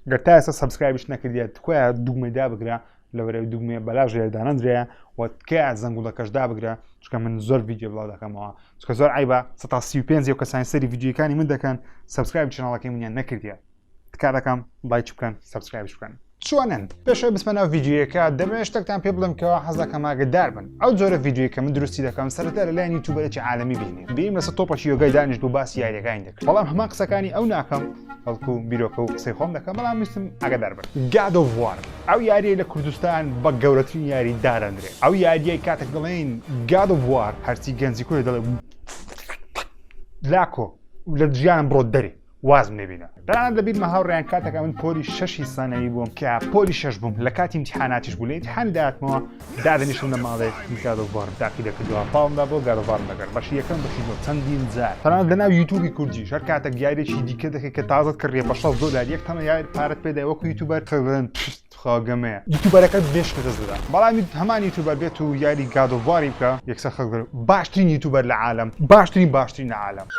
گەر تا ئێستا سەبسکرایبش نەکردیت تکایە دوگمەی دابگرە لەوەرەوەی دوگمەیە بەلاژ دانەندرەیە و تکایە زەنگوڵەکەش دابگرە چونکە من زۆر ڤیدیۆ بڵاو دەکەمەوە چونکە زۆر عیبە 135 و کەسانی سەری ڤیدیۆکانی من دەکەن سەبسکرایب چناڵەکەی منیان نەکردیە تکا دەکەم لایک بکەن سەبسکرایبش بکەن چۆنن پێشەوەی بسمە ناو ڤیدیۆیەکە دەبێت شتێکتان پێ بڵێم کەەوە حەز دەکەم ئاگادار بن ئەو جۆرە ڤیدیۆی کە من دروستی دەکەم سەرەتا لەلایەن یوتیوبەرێکی عالەمی بینێ بیم لەسەر تۆپەشی یۆگای دانیشت بوو باسی یاریەکانی دەکرد بەڵام هەمان قسەکانی ئەو ناکەم بەڵکو بیرۆکە و قسەی خۆم دەکەم بەڵام ویستم ئاگادار بن God of War ئەو یاریە لە کوردستان بە گەورەترین یاری دارەندرێت ئەو یاریەی کاتێک دەڵێن God of War هەرچی گەنجی کوێ دەڵێ لاکۆ لە ژیانم بڕۆ دەرێ وازم نبینە دەران دەبیت مە هاوڕێیان کاتێکە من پۆلی 6 سانەوی بووم کە پۆلی 6 بووم لە کاتی امتحاناتیش بوو لە امتحانی داهاتمەوە دادەنیشتم لە ماڵێک God of War داخی دەکردەوە پاڵمدا بۆ God of War دەکرد بەشی یەکەم بەشی بۆ چەندین جار تەنانەت لەناو یوتیوبی کوردیش هەر کاتێک یاریێکی دیکە دەکەی کە تازەت کڕیە بە $6 یەک تەمە یاری پارەت پێدای وەکو یوتیوبەر خەڵن خاگەمەیە یوتیوبەرەکەت بێشکە دەستدا بەڵام هەمان یوتیوبەر بێت و یاری God of War بکە یەکسەر خەڵک باشترین یوتیوبەر لە عالەم باشترین لە عالەم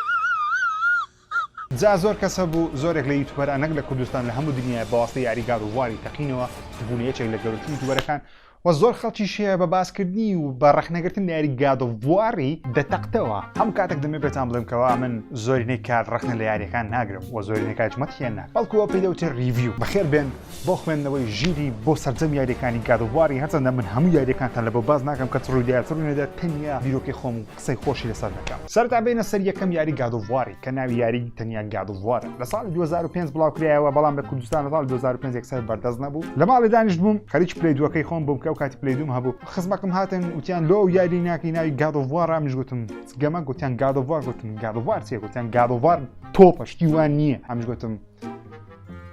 جا زۆر کەسە بوو زۆرێک لە یوتیوبەران نەک لە کوردستان لە هەموو دنیا بەواسطەی یاری God of War تەقینەوە بوونە یەکێک لە گەورەترین یوتیوبەرەکان و زۆر خەڵکیش هەیە بە باسکردنی و بە ڕەخنەگرتن لە یاری God of War دەتەقتەوە هەم کاتێک دەمێ بێتان بڵێم کەوا من زۆرینەی کار ڕەخنە لە یاریەکان ناگرم و زۆرینەی کاتژمەت هێن ناک بەڵکوەوە پێی دەوتێ ریڤیو بەخێر بێن بۆ خوێندنەوەی ژیری بۆ سەرجەم یاریەکانی God of War هەرچەندە من هەموو یاریەکانتان لە بۆ باز ناکەم کە ڕوویداێدا تەنیا بیرۆکەی خۆم و قسەی خۆشی لەسەر دەکەم سەرتا بینە سەر یەکەم یاری God of War کە ناوی یاری تەنیا God of War لە ساڵی 2005 بڵاوکرایەوە بەڵام لە کوردستان لە ساڵی 2005 یەکسەر بەردەست نەبوو لە ماڵی دانیشت بووم خەریکی پلەی دووەکەی خۆم بووم کە ئەو کاتی پلەی دووم هەبوو خزمەکەم هاتن وتیان لۆ یاری ناکەی ناوی God of War منیش گوتم گەمە گوتیان God of War گوتم God of War چییە گوتیان God of War تۆپە شتیوان نییە هەمیش گوتم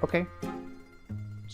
ئۆکەی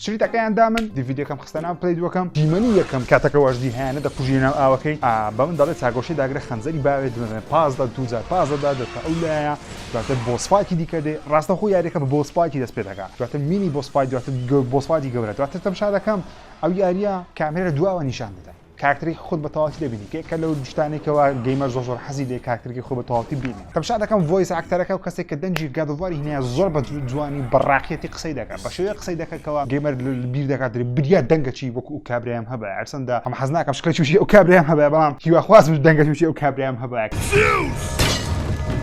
شریتەکەیاندا من دیڤیدیۆکەم خستە ناو پلەی دووەکەم دیمەنی یەکەم کاتەکە وەژدی هەیەنە دەپوژێ ناو ئاوەکەی بە من دەڵێت چاگۆشی داگرە خەنجەری باوێت پازدا دوجار پازدا دەکە ئەو لایە دواتر بۆسپایکی دیکە دێ ڕاستەخۆ یاریەکە بە بۆسپایکی دەست پێ دەکات دواتر مینی بۆسپای دواتر بۆسپایکی گەورە دواتر تەماشا دەکەم ئەو یاریە کامێرە دواوە نیشان دەدات کارکتەری خۆت بە تەواوی دەبینی کە لەو شتانێکەوە گەیمەر زۆر حەزی لێ کارکتەرێکی خۆ بە تەواوی بینی تەماشا دەکەم ڤۆیس ئاکتەرەکە و کەسێک کە دەنجی God of War هینەیە زۆر بە جوانی بەڕاقیەتی قسەی دەکات بە شێوەیە قسەی دەکەتەوە گەیمەر بیر دەکات بریا دەنگەچی وەکو ئەو کابرایان هەبە هەرچەندە ئەم حەز ناکەم شکلێکی وشی ئەو کابرایان هەبە بەڵام هیواخوازم دەنگەچی وشی ئەو کابرایان هەبە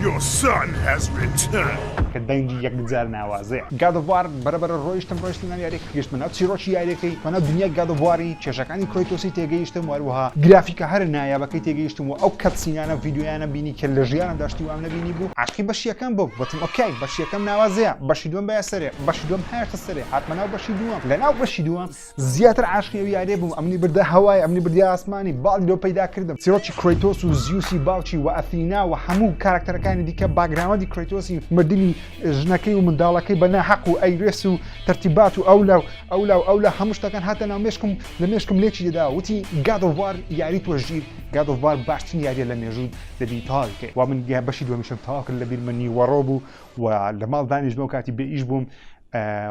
Your son has returned. کە دەنگی یەکجار ناوازەیە God of War بەرەبەرە ڕۆیشتم ناو یاریەکە گەشتمە ناو چیرۆکی یاریەکەی وەناو دنیای God of War کێشەکانی کرۆیتۆسی تێگەیشتم وەروەها گرافیکە هەر نایابەکەی تێگەیشتم و ئەو کەتسینانە ڤیدیۆیانە بینی کە لە ژیانم داشتی وام نەبینی بوو عاشقی بەشی یەکەم بوو وتم ئۆکەی بەشی یەکەم ناوازەیە بەشی دووەم بەیە سەرێ بەشی دووەم هاتە سەرێ هاتمە ناو بەشی دووەم لە ناو بەشی دووەم زیاتر عاشقی ئەو یاریە بووم ئەمنی بردە هەوای ئەمنی بردی ئاسمانی باڵی لەو پەیدا کردم چیرۆکی کرۆیتۆس و زیوسی باوکی و ئەثینا و هەموو کاراکتەرەکانی دیکە باگراوندی کرۆیتۆسی مردنی ژنەکەی و منداڵەکەی بە ناحەق و ئەیرێس و تەرتیبات و ئەو لە هەموو شتەکان هاتە ناو مێشکم لە مێشکم لێکی دەدا وتی God of War یاری تۆ ژیر God of War باشترین یاریە لە مێژوو دەبی تاڵکەی وا من بەشی دووەمیشم تاوا کرد لەبیر منی وەڕۆ بوو و لە ماڵ دانیشتم و کاتی بێئیش بووم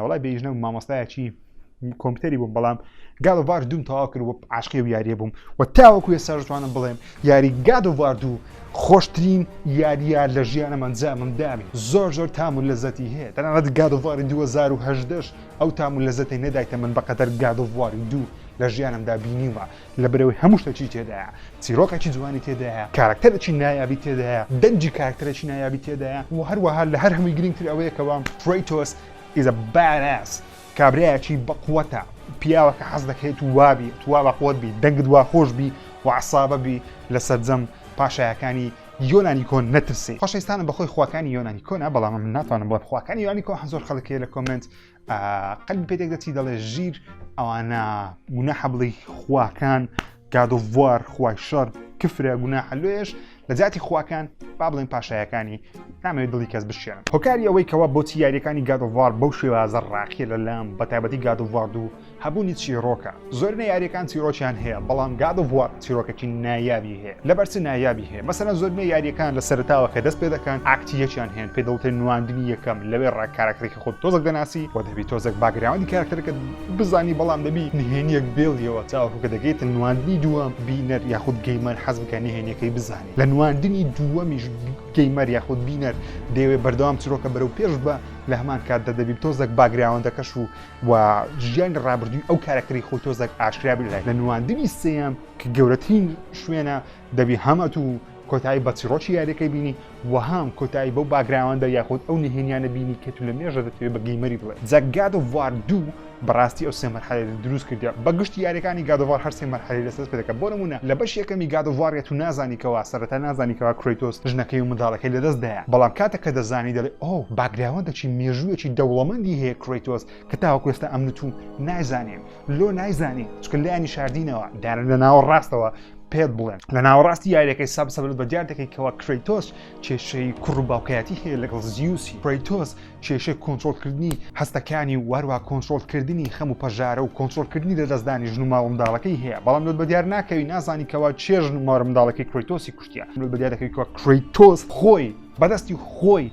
وەڵای بێئیش نەبووم مامۆستایەکی کۆمپیوتەری بووم بەڵام God of War دووم تاوا کرد و عاشقی ئەو یاریە بووم و تاوەکو ئێستا دەتوانم بڵێم یاری God of War دوو خۆشترین یاریە لە ژیانەمە ئەنجامم دامی زۆر تام و لەزەتی هەیە تەنانەت God of War 2018 ئەو تام و لەزەتی نەدایتە من بەقەدەر God of War دوو لە ژیانمدا بینیوە لە بەرەوەی هەموو شتێکی تێدایە چیرۆکێکی جوانی تێدایە کاراکتەرێکی نایابی تێدایە دەنجی کاراکتەرێکی نایابی تێدایە و هەروەها لە هەر هەمووی گرنگتر ئەوەیەکەوە Kratos is a badass کابرایەکی بەقوەتە پیاوەکە حەز دەکەیت و وابی توا بەقوت بی دەنگت وا خۆش بی و عسابە بی لە سەرجەم پاشایەکانی یۆنانی کۆن نەترسی خۆشەویستانم بەخۆی خواکانی یۆنانی کۆنە بەڵام من ناتوانم بڵێم خواکانی یۆنانی کۆن زۆر خەڵکەیە لە کۆمنت قەلبی پێ دەچی دەڵێ ژیر ئەوانە گوناحە بڵێ خواکان God of War خوای شەڕ کفرە گوناحە لێش لە جاتی خواکان با بڵێن پاشایەکانی نامەوێت دڵی کەس بشێنن هۆکاری ئەوەی کەوا بۆچی یاریەکانی God of War بەو شێوازە ڕاقیە لەلام بەتایبەتی God of War دوو هەبوونی چیرۆکە زۆرینەی یاریەکان چیرۆکیان هەیە بەڵام God of War چیرۆکێکی نایابی هەیە لەبەرچ نایابی هەیە مەسەلەن زۆرینەی یاریەکان لە سەرتاوە کە دەست پێ دەکەن ئاکتیەکیان هەیە پێ دەڵێت نواندنی یەکەم لەوێ ڕاکارەکتێکی خۆت تۆزێک دەناسی و دەبی تۆزێک باگراوندی کارکتەرەکە بزانی بەڵام دەبی نهێنیەک بێڵیەوە چاوەکو کە دەگەیتە نواندنی دووەم بینەر یاخود گەیمەر حەز بکە نهێنیەکەی بزانێت لە نواندنی دووەمیش گەیمەر یاخود بینەر دەیەوێت بەردەوام چیرۆکە بەرەو پێش بە لە هەمان کاتدا دەبی تۆزێک باگراوەندەکەش و ژیانی ڕابردووی ئەو کارەکەی خۆی تۆزێک ئاشکرابی لای لە نواندنی سێیەم کە گەورەترین شوێنە دەبی هەمەت و کۆتایی بە چیرۆکی یاریەکەی بینی و هەم کۆتایی بەو باگراوەندە یاخود ئەو نهێنیانە بینی کە تو لە مێژە دەتوێت بە گەیمەری بڵێ جا God of War 2 بەڕاستی ئەو سێ مەرحەلەی دروست کردیا بە گشتی یاریەکانی God of War هەر سێ مەرحەلەی لەسەر پێ دەکات بۆ نمونە لە بەش یەکەمی God of War تو نازانیکەوە سەرەتا نازانیکەوە کریتۆس ژنەکەی و منداڵەکەی لەدەستدایە بەڵام کاتێک کە دەزانی دەڵێ ئەو باگراوەندێکی مێژوویەکی دەوڵەمەندی هەیە کریتۆس کە تاوەکو ئێستا ئەمنت و نایزانێم لۆ نایزانێ چکە لایانی شاردینەوە دارن لە ناوە ڕاستەوە پێت بڵێن لە ناوەڕاستی یاریەکەی سابسەبت بە دیار دەکەیتەوە کریتۆس کێشەی کوڕ و باوکایەتی هەیە لەگەڵ زیوسی کریتۆس کێشەی کۆنتڕۆلکردنی هەستەکانی وەروە کۆنتڕۆلکردنی خەم و پەژارە و کۆنتڕۆلکردنی لەدەستدانی ژن و ماڵ منداڵەکەی هەیە بەڵام لەت بە دیار ناکەوی نازانیکەوە چێ ژن و ماڵ منداڵەکەی کریتۆسی کوشتیە لەت بە دیار دەکەیتەوە کریتۆس خۆی بەدەستی خۆی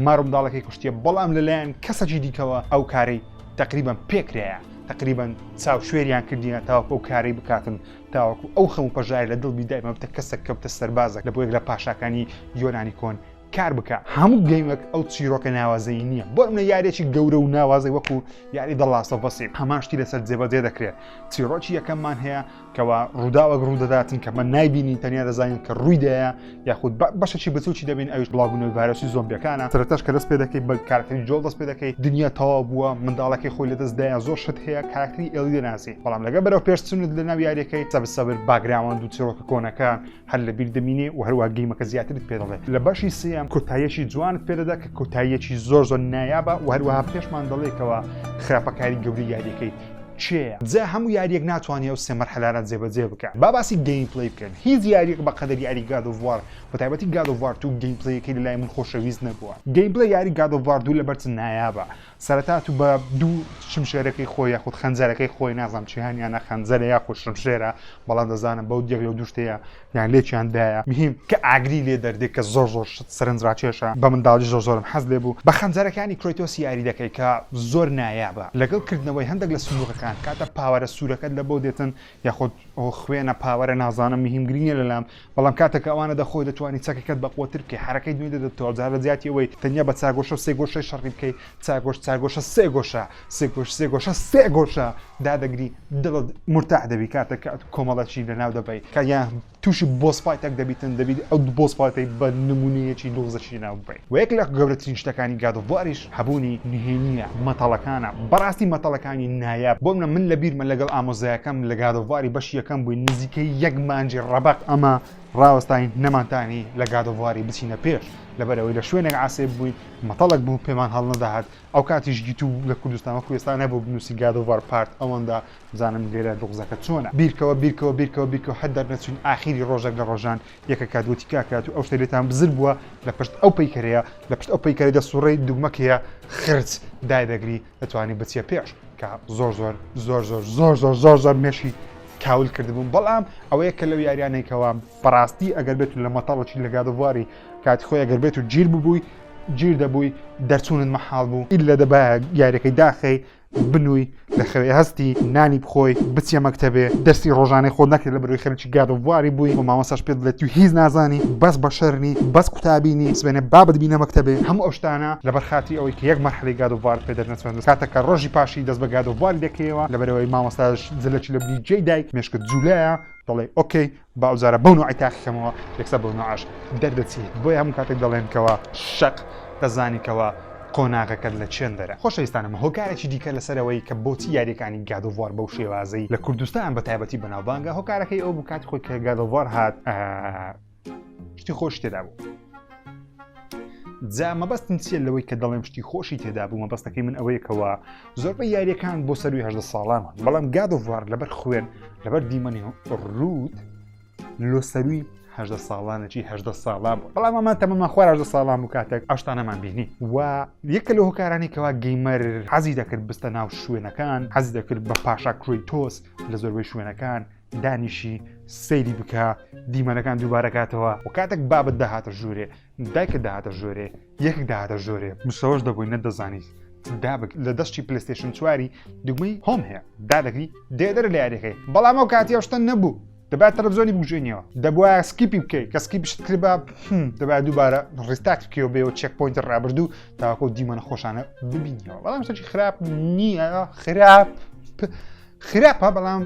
ماڕ منداڵەکەی کوشتیە بەڵام لەلایەن کەسەکی دیکەوە ئەو کارەی تقریبا پێکرایە تقریبا چاو شوێریان کردیە تاوەکو ئەو کارەی بکاتن تاوەکو ئەو خەم و پەژاری لە دڵ بیدای مەبتە کەسێک کەوتە سەربازێک لە بۆ یەک لە پاشاکانی یۆنانی کۆن کار بکە هەموو گەیمێک ئەو چیرۆکە ناوازەیی نییە بۆ منە یاریێکی گەورە و ناوازەی وەکو یاری The Last of Us هەماشتی لەسەر جێبەجێ دەکرێت چیرۆکی یەکەممان هەیە کەوا ڕووداوەک ڕوودەداتن کە من نایبینین تەنیا دەزانین کە ڕوویدایە یاخود بەشێکی بچوکی دەبین ئەوش بڵاوبوونەوەی ڤایرۆسی زۆمبیەکانە سەرەتاش کە دەست پێ دەکەیت بە کارکتەری جۆڵ دەست پێ دەکەیت دنیا تەواو بووە منداڵەکەی خۆی لەدەستدایە زۆر شت هەیە کارکتەری ئێلی دەناسی بەڵام لەگە بەرەو پێشچوونت لە ناو یاریەکەی سەبر باگراوەند و چیرۆکە کۆنەکان هەر لەبیر دەمینێ و هەروە گەیمەکە زیاترت پێ دەڵێت لە بەشی سێیەم کۆتاییەکی جوانت پێ دەدا کە کۆتاییەکی زۆر نایابە و هەروەها پێشمان دەڵێکەوە خراپەکاری گەوری یاریەکەی چێە جا هەموو یاریەک ناتوانێت ئەو سێ مەرحەلانە جێبەجێ بکات با باسی گەیم پڵێ بکەن هیچ یاریەک بە قەدەر یاری God of War بە تایبەتی God of War 2 گەیم پڵەیەکەی لەلای من خۆشەویست نەبووە گەیم پڵێ یاری God of War 2 لەبەرچ نایابە سەرەتا تو بە دوو شمشێرەکەی خۆی یاخود خەنجەرەکەی خۆی نازانم چیهانیانە خەنجەرە یاخود شمشێرە بەڵام دەزانم بەو دیەک لەو دوشتەیە یان لێکیاندایە مهم کە ئاگری لێ دەردێت کە زۆر سەرنجڕاکێشە بە منداڵی زۆرم حەز لێ بوو بە خەنجەرەکانی کریتۆس یاری دەکەی کە زۆر نایابە لەگەڵکردنەوەی هەندێک لە سنوورەکان کاتە پاوەرە سوورەکەت لە بۆ دێتن یاخود ئەو خوێنە پاوەرە نازانم مهمگرینە لەلام بەڵام کاتێک ئەوانە دەخۆی دەتوانانی چەکەکەت بەقوتر بکەی حرەکەی دوێ دەدەتەوە جارە زیاتیەوەی تەنیا بە چاگۆشە سێ گۆشەی شەڕی بکەی چاگۆشە سێ سێ گۆشە دادەگری دڵت مرتاح دەبی کاتێک کۆمەڵەکی لەناو دەبی کە یان تووشی بۆسپایتێک دەبیتن دەبیت ئەو بۆسپایتەی بە نمونەیەکی دۆزەشی ناو بی و یەک لە گەورەترین شتەکانی God of Warش هەبوونی نهێنیە مەتەڵەکانە بەڕاستی مەتەڵەکانی نایاب بۆ منە من لەبیرمە لەگەڵ ئامۆزایەکەم لە God of War بەشی یەکەم بووی نزیکەی یەک مانجی ڕەبق ئەمە ڕاوەستاین نەمانتانی لە God of War بچینە پێش لەبەرەوەی لە شوێنێک ئاسێ بووین مەتەڵک بوو پێمان هەڵ نەداهات ئەو کاتیش گیت و لە کوردستان وەکو ئێستا نەبوو بنووسی God of War پارت ئەوەندا بزانم لێرە دڵزەکە چۆنە بیرکەوە هەر دەرنەچوین ئاخیری ڕۆژێک لە ڕۆژان یەکە کاتوتی کاکات و ئەو شتە لێتان بزر بووە لە پشت ئەو پەیکەرەیە لە پشت ئەو پەیکەرەی دەسوڕەی دوگمەکەیە خرج دایدەگری دەتوانانی بچیە پێش کە زۆر مێشی کاول کردبوون بەڵام ئەوەیە کە لەو یاریانێکەوە بەڕاستی ئەگەر بێت لە مەتەڵەکی لە God of War کاتی خۆی ئەگەر بێت و گیر دەبووی دەرچوونت مەحاڵ بوو ئیلا دەبایە یاریەکەی داخەی بنووی لە خەوێ هەستی نانی بخۆی بچیە مەکتەبێ دەرسی ڕۆژانەی خۆ نەکرد لە بەروی خەرکی God of War بووی و مامۆستاش پێت دەڵێت تو هیچ نازانی بەس بە شەرنی بەس قوتابینی سبێنێ بابت بینە مەکتەبێ هەموو ئەو شتانە لەبەر خاتی ئەوەی کە یەک مەرحەلەی God of War پێ دەرنەچوێن کاتێککە ڕۆژی پاشی دەست بە God of War دەکەیەوە لەبەرەوەی مامۆستاش جلەکی لە بنی جێی دایک مێشکت جوولایە دەڵێ ئۆکەی با ئەوجارە بەو نوعی تاقیەکەمەوە یەکسەر بەو نوعش دەردەچێت بۆی هەموو کاتێک دەڵێنکەوە شەق دەزانیکەوە قۆناغەکەت لە چێن دەرە خۆشەویستانم هۆکارێکی دیکە لەسەرەوەی کە بۆچی یاریەکانی God of War بەو شێوازەی لە کوردستان بە تایبەتی بەناوبانگە هۆکارەکەی ئەو بوو کاتی خۆی کە God of War هات شتی خۆش تێدا بوو جا مەبەستم چیە لەوەی کە دەڵێم شتی خۆشی تێدا بوو مەبەستەکەی من ئەوەیەکەوە زۆربەی یاریەکان بۆ سەروی 18 ساڵانە بەڵام God of War لەبەر خوێن لەبەر دیمەنی ڕوود لۆ سەروی 18 ساڵانێکی 18 ساڵان بوو بەڵام ئەمان تەمەمان خوار 18 ساڵان بوو کاتێک ئەو شتانەمان بینی و یەکە لە هۆکارانی کەوا گەیمەر حەزی دەکرد بستە ناو شوێنەکان حەزی دەکرد بە پاشا کریتۆس لە زۆربەی شوێنەکان دانیشی سەیری بکە دیمەنەکان دووبارەکاتەوە و کاتێک بابت داهاتە ژوورێ دایکە داهاتە ژۆرێ یەکێک داهاتە ژۆرێ مشەوەش دەبووی نەدەزانیت لە دەستی پلەیستێشن 4 دوگمەی هۆم هەیە دادەگری دێدەر لە یاریەکەی بەڵام ئەو کاتی ئەو شتە نەبوو دەبات تەلەڤیزۆنی بگوژێنیەوە دەبوایە سکیپی بکەیت کە سکیپشت کرد بە دەبات دووبارە ڕێستاک بکەوە بێەوە چێک پۆینت ڕابردوو تاواکۆ دیمە نەخۆشانە ببینیەوە بەڵام شتێکی خراپ نییە خراپە بەڵام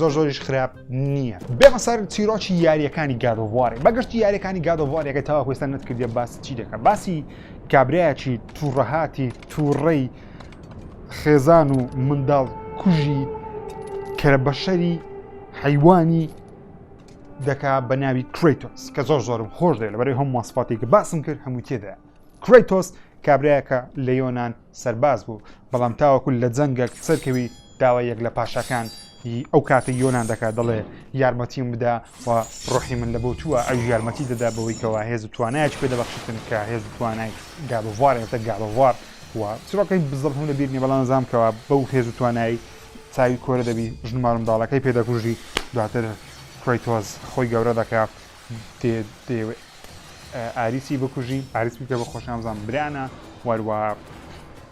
زۆریش خراپ نییە بێمە سەر چیرۆکی یاریەکانی گادۆڤوارێ بەگشتی یاریەکانی گادۆڤوارێکە تاوا خۆستان نەتکردێ باسی چی دەکە باسی کابرایەکی تووڕەهاتی تووڕێی خێزان و منداڵ کوژی کە بەشەری حیوانی دەکا بە ناوی کریتۆس کە زۆرم خۆش دێ لەبەرەوەی هەموو ماسفاتی کە باسم کرد هەموو تێدا کریتۆس کابرایەکە لە یۆنان سەرباز بوو بەڵام تاوەکو لە جەنگێک سەرکەوی داوا یەک لە پاشەکان ئەو کاتە یۆنان دەکات دەڵێ یارمەتیم بدا و ڕۆحی من لە بۆ تووە ئەو یارمەتی دەدا بەوەی کەەوە هێز و توانایکی پێ دەبەخشتن کە هێز و توانای گادۆڤوارێتە گادۆڤوار و چڕۆکەی بزڵ هەم لە بیرنی بەڵام زانام کەەوە بەو هێز و توانایی چاوی کۆرە دەبی ژنمارم داڵەکەی پێدەکوژی دواتر کریتۆس خۆی گەورە دەکات ئاریسی بکوژی ئاریس بکە بە خۆشنامزان برانە وەروە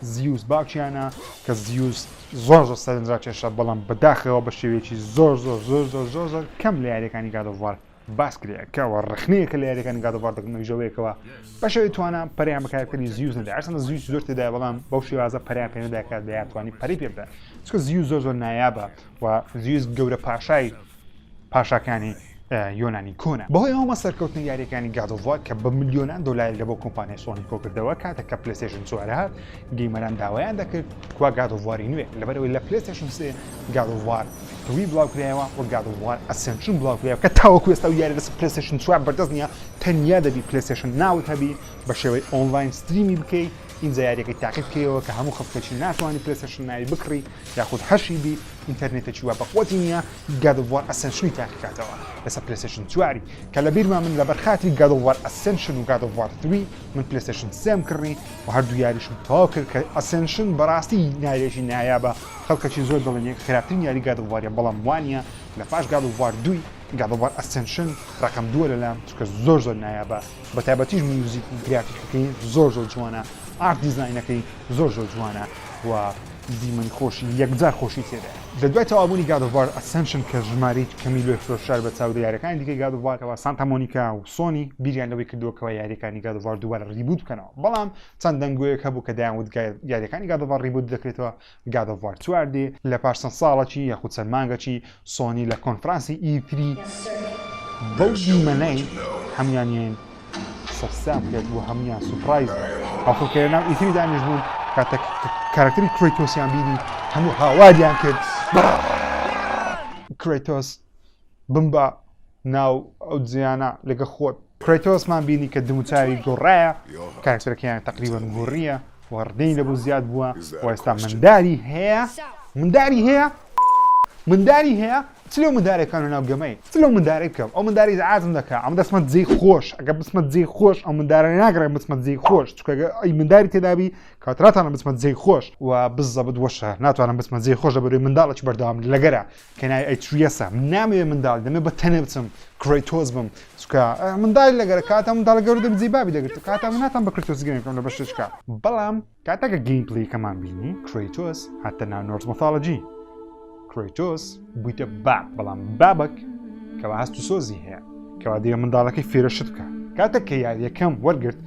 زیوس باوکیانە کە زیوس زۆر سەرنجا کێشە بەڵام بەداخەوە بە شێوەیەکی زۆر کەم لە یاریەکانی گادۆڤوار باس کرێکەوە ڕخنەیەکە لە یاریەکانی گادۆڤوار دەکەنەوەیەوە بە شێوەی توانە پەریان بەکارکردنی زیوس نەدا ئەسەنە زیوس زۆر تێدا بەڵام بەو شێوازە پەریان پێ نەداکات لە یاتوانی پەری پێ بدەن چکە زیوس زۆر نایابە و زیوس گەورە پاشای پاشاکانی یۆنانی کۆنە بەهۆی هەمە سەرکەوتنی یاریەکانی گادۆڤوار کە بە ملیۆنان دۆلاری لە بۆ کۆمپانیای سۆنی کۆکردەوە کاتێک کە پلەیستێشن 4 هات گەیمەران داوایان دەکرد کوا گادۆڤواری نوێ لەبەرەوەی لە پلەیستێشن 3 گادۆڤوار توی بڵاوکرایەوە و گادۆڤوار ئەسێنشن بڵاوکرایەوە کە تاوەکو ئێستا و یاری لەسەر پلەیستێشن 4 بەردەست نییە تەنیا دەبی پلەیستێشن ناوت هەبی بە شێوەی ئۆنلاین ستریمی بکەیت اینجا یاریەکەی تاقیب بکەیەوە کە هەموو خەڵکێکی ناتوانانی پلەیستێشن ناوی بکڕی یاخود هەشی بی ئینتەرنێتێکی وە بەقوەتی نییە گادۆڤوار ئەسێنشنی تاقیکاتەوە لەسەر پلەیستێشن 4 کە لە بیرما من لەبەر خاتری گادۆڤوار ئەسێنشن و گادۆڤوار 3 من پلەیستێشن 3 کڕی و هەردوو یاریشم تەواو کرد کە ئەسێنشن بەڕاستی نارێژی نایابە خەڵکەکی زۆر دەڵێن خراپترین یاری گادۆڤوارە بەڵام وانە لە پاش گادۆڤوار 2 گادۆڤوار ئەسێنشن ڕقم 2 لەلام چکە زۆر نایابە بە تایبەتیش میوزیک گرافیکەکەی زۆر جوانە ئارت دیزاینەکەی زۆر جوانە و دیمەنی خۆشی یەکجار خۆشی تێدا لە دوای تەوابوونی گادۆڤوار ئەسێنشن کە ژماری کەمی لێ فرۆشار بە چاودە یاریەکانی دیکەی گادۆڤوارەوە سانتا مۆنیکا و سۆنی بیریان لەوەی کردووەکەوە یاریەکانی گادۆڤوار دووبارە ریبوت بکەنەوە بەڵام چەند دەنگۆیەک هەبوو کە دایانوت یاریەکانی گادۆڤوار ریبوت دەکرێتەوە گادۆڤوار 4 دێ لە پاش چەند ساڵێکی یاخود چەند مانگێکی سۆنی لە کۆنفرانسی E3 بەو دیمەنەی هەمویانیان سەسام کرد و هەمویان سوپرایز ئەوخۆکەیە ناو E3 دانیش بوون کاتە کارکتەری کریتۆسیان بینی هەموو هاواریان کرد کریتۆس بمبە ناو ئەو جیانە لەگە خۆت کریتۆسمان بینی کە دموچاوی گۆڕایە کارکتەرەکەیان تقریبان گۆڕیە وەڕدەی لەبوو زیاد بووە و ئێستا منداری هەیە چ لەو مندارێکان و ناوگەمەی چ لەو مندارەی بکەم ئەو منداری ئازم دەکە ئەم دەسمەت جێی خۆش ئەگە بسمەت جێی خۆش ئەو مندارە ناگرێت بسمەت جێی خۆش چکە ئەی منداری تێدابی کاتراتانە بسمەت جێی خۆش و بزەبت وەشە ناتوانم بسمەت جێی خۆش لەبەرەوەی منداڵێکی بەردەوام لەگەرە کەنای ئەیتریەسە نامەوێت منداڵ دەمێ بە تەنێ بچم کریتۆس بم چکە منداڵی لەگەرە کاتە منداڵە گەورە دەبجێ بابی دەگرێت کاتە من ناتان بە کریتۆس گەێن بکەم لە بەشتشکە بەڵام کاتەکە گەیمپڵەیەکەمان بینی کریتۆس هاتە ناو نۆرس مۆتالۆجی کریتۆس بوویتە باب بەڵام بابک کەوا هەست و سۆزی هەیە کەوا دیگە منداڵەکەی فێرەشت بکە کاتێک کە یاریەکەم وەرگرت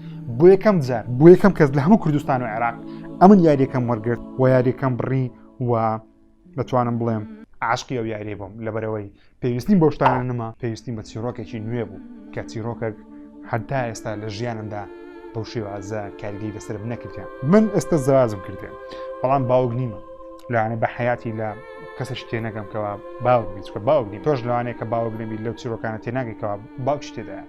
بۆ یەکەم کەس لە هەموو کوردستان و عێراق ئەمن یاریەکەم وەرگرت و یاریەکەم بڕی و دەتوانم بڵێم عاشقی ئەو یاری بووم لەبەرەوەی پێویستیم بۆ شتانە نەما پێویستیم بە چیرۆکێکی نوێ بوو کە چیرۆکێک هەتا ئێستا لە ژیانمدا بەو شێوازە کارگەی لەسەر نەکردیان من ئێستا زەوازم کردێ بەڵام باوک نیمە لەوانەیە بە حیاتی لە کەسش تێنەکەم کەوا باوک بیت کە باوک نیم تۆش لەوانەیە کە باوک نەبی لەو چیرۆکانە تێناگەیتەوە باوکش تێدایە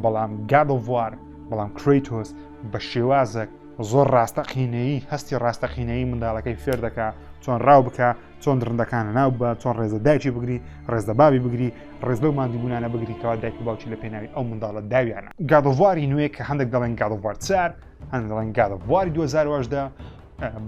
بەڵام گادۆڤوار بەڵام کریتۆس بە شێوازێک زۆر ڕاستەقینەیی هەستی ڕاستەقینەیی منداڵەکەی فێر دەکا چۆن ڕاو بکە چۆن درندەکانە ناو بە چۆن ڕێزە دایکی بگری ڕێزدە بابی بگری ڕێز لەو مادیبوونانە بگری کەوا دایکی باوکی لە پێناوی ئەو منداڵە داویانە گادۆڤواری نوێ کە هەندێک دەڵێن گادۆڤوار 4 هەندێک دەڵێن گادۆڤواری 2018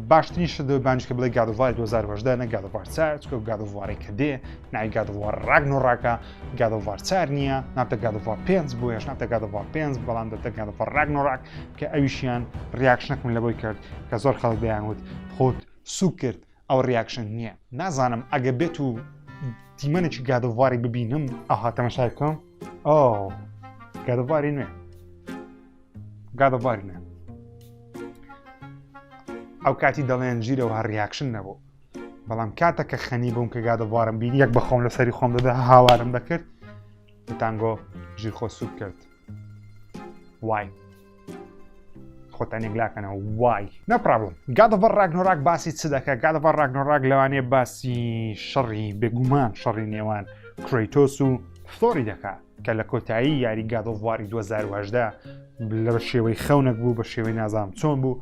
باشترین شت بانجکە بڵێ گادۆڤواری 2018 نە گادۆڤوار 4 چکە گادۆڤوارێک کە دێ ناوی گادۆڤوار ڕاگنۆڕاکە گادۆڤوار 4 نییە نابتە گادۆڤوار 5 بۆ هێش نابتە گادۆڤوار 5 بەڵام دەبتە گادۆڤوار ڕاگنۆڕاک کە ئەویشیان ڕیاکشنەکەم لەبۆی کرد کە زۆر خەڵک دەیانوت خۆت سوک کرد ئەو ڕیاکشن نییە نازانم ئەگە بێت و دیمەنێکی گادۆڤاری ببینم ئاها تەماشای بکەم ئۆ گادۆڤاری نوێ گادۆڤاری نوێ ئەو کاتی دەڵێن ژیرەوە هەر ریاکشن نەبوو بەڵام کاتە کە خەنی بووم کە گادۆڤارم بینی یەک بە خۆم لەسەری خۆم دەدا هاوارم دەکرد تانگۆ ژیر خۆ سوود کرد وای خۆتان یەکلاکەنەوە وای نەپرابڵم گادۆڤار ڕاگنۆراک باسی چ دەکە گادۆڤار ڕاگنۆراک لەوانەیە باسی شەڕی بێگومان شەڕی نێوان کڕیتۆس و ثۆری دەکات کە لە کۆتایی یاری گادۆڤاری 2018 لە شێوەی خەونەک بوو بە شێوەی نازام چۆن بوو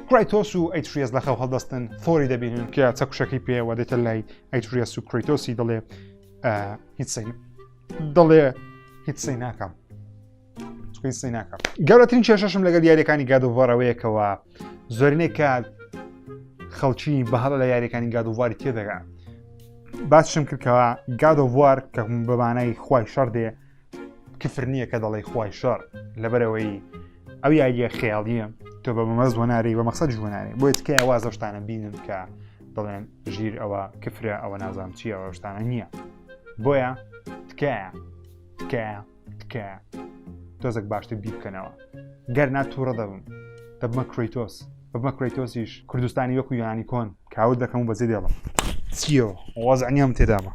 کڕیتۆس و ئەیتریەس لە خەو هەڵدەستن ثۆری دەبینن کە چەکوشەکەی پێوە دێتە لای ئەیتریەس و کڕیتۆسی دەڵێ هیچ سەی ناکەم گەورەترین کێشەشم لەگەڵ یاریەکانی گادۆڤارەوەیەکەوە زۆرینەی کات خەڵکی بەهەڵە لە یاریەکانی گادۆڤاری تێدەگات باسشم کردکەوە گادۆڤار کە بەمانای خوای شەڕ دێ کفر نییە کە دەڵێ خوای شەڕ لەبەرەوەی ئەو یاریە خەیاڵیە تۆ بە مەمەز وەناری بە مەقسەد جواناری بۆیە تکای ئەوازە شتانە بینن کە دەڵێن ژیر ئەوە کفرە ئەوە نازام چیە ئەوە شتانە نییە بۆیە تکایە تۆزێک باشتر بی بکەنەوە گەر ناتووڕە دەبمە کڕیتۆس ببمە کڕیتۆسیش کوردستانی وەکو یۆنانی کۆن کاوت دەکەم و بەزێ دێڵم چیەوە وەزعنیام تێدامە